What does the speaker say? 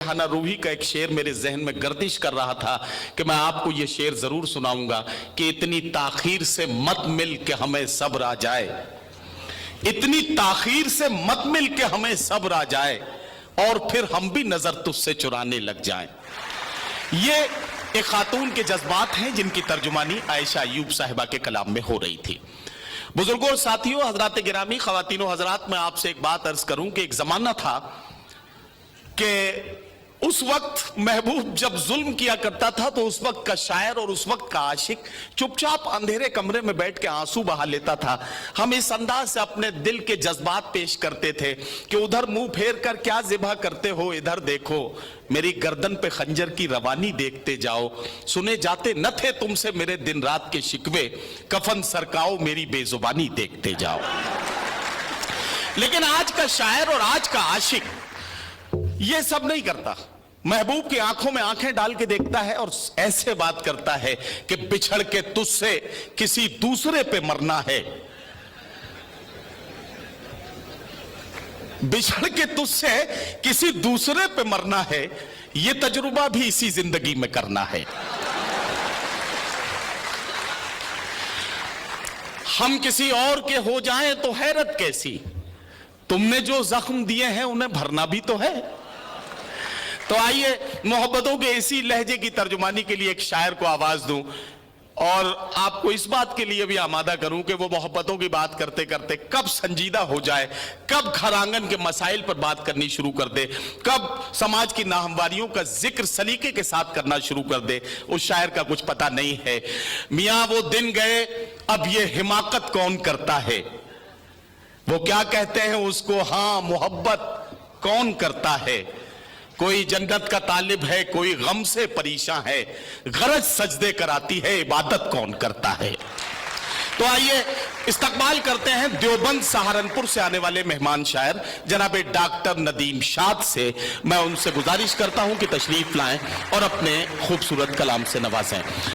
रेहाना रूही का एक शेर मेरे जहन में गर्दिश कर रहा था कि मैं आपको ये शेर जरूर सुनाऊंगा कि इतनी ताखीर से मत मिल के हमें सब्र आ जाए, इतनी ताखीर से मत मिल के हमें सब्र आ जाए और फिर हम भी नजर तुझसे चुराने लग जाएं। ये एक खातून के जज्बात हैं जिनकी तर्जुमानी आयशा अय्यूब साहिबा के कलाम में हो रही थी। बुजुर्गों और साथियों, हजरात गिरामी, खवातीनो हजरात, मैं आपसे एक बात अर्ज करूं कि एक जमाना था कि उस वक्त महबूब जब जुल्म किया करता था तो उस वक्त का शायर और उस वक्त का आशिक चुपचाप अंधेरे कमरे में बैठ के आंसू बहा लेता था। हम इस अंदाज से अपने दिल के जज्बात पेश करते थे कि उधर मुंह फेर कर क्या ज़िबा करते हो, इधर देखो मेरी गर्दन पे खंजर की रवानी देखते जाओ, सुने जाते न थे तुमसे मेरे दिन रात के शिकवे, कफन सरकाओ मेरी बेजुबानी देखते जाओ। लेकिन आज का शायर और आज का आशिक ये सब नहीं करता। महबूब की आंखों में आंखें डाल के देखता है और ऐसे बात करता है कि बिछड़ के तुझसे किसी दूसरे पे मरना है, बिछड़ के तुझसे किसी दूसरे पे मरना है, ये तजुर्बा भी इसी जिंदगी में करना है। हम किसी और के हो जाएं तो हैरत कैसी, तुमने जो जख्म दिए हैं उन्हें भरना भी तो है। तो आइए मोहब्बतों के इसी लहजे की तर्जुमानी के लिए एक शायर को आवाज दूं और आपको इस बात के लिए भी आमादा करूं कि वो मोहब्बतों की बात करते करते कब संजीदा हो जाए, कब घर आंगन के मसाइल पर बात करनी शुरू कर दे, कब समाज की नाहमवारियों का जिक्र सलीके के साथ करना शुरू कर दे, उस शायर का कुछ पता नहीं है। मियां वो दिन गए अब ये हिमाकत कौन करता है, वो क्या कहते हैं उसको, हाँ मोहब्बत कौन करता है। कोई जन्नत का तालिब है, कोई गम से परेशान है, गरज सजदे कराती है, इबादत कौन करता है। तो आइए इस्तकबाल करते हैं देवबंद सहारनपुर से आने वाले मेहमान शायर जनाब डॉक्टर नदीम शाद से। मैं उनसे गुजारिश करता हूं कि तशरीफ लाएं और अपने खूबसूरत कलाम से नवाजें।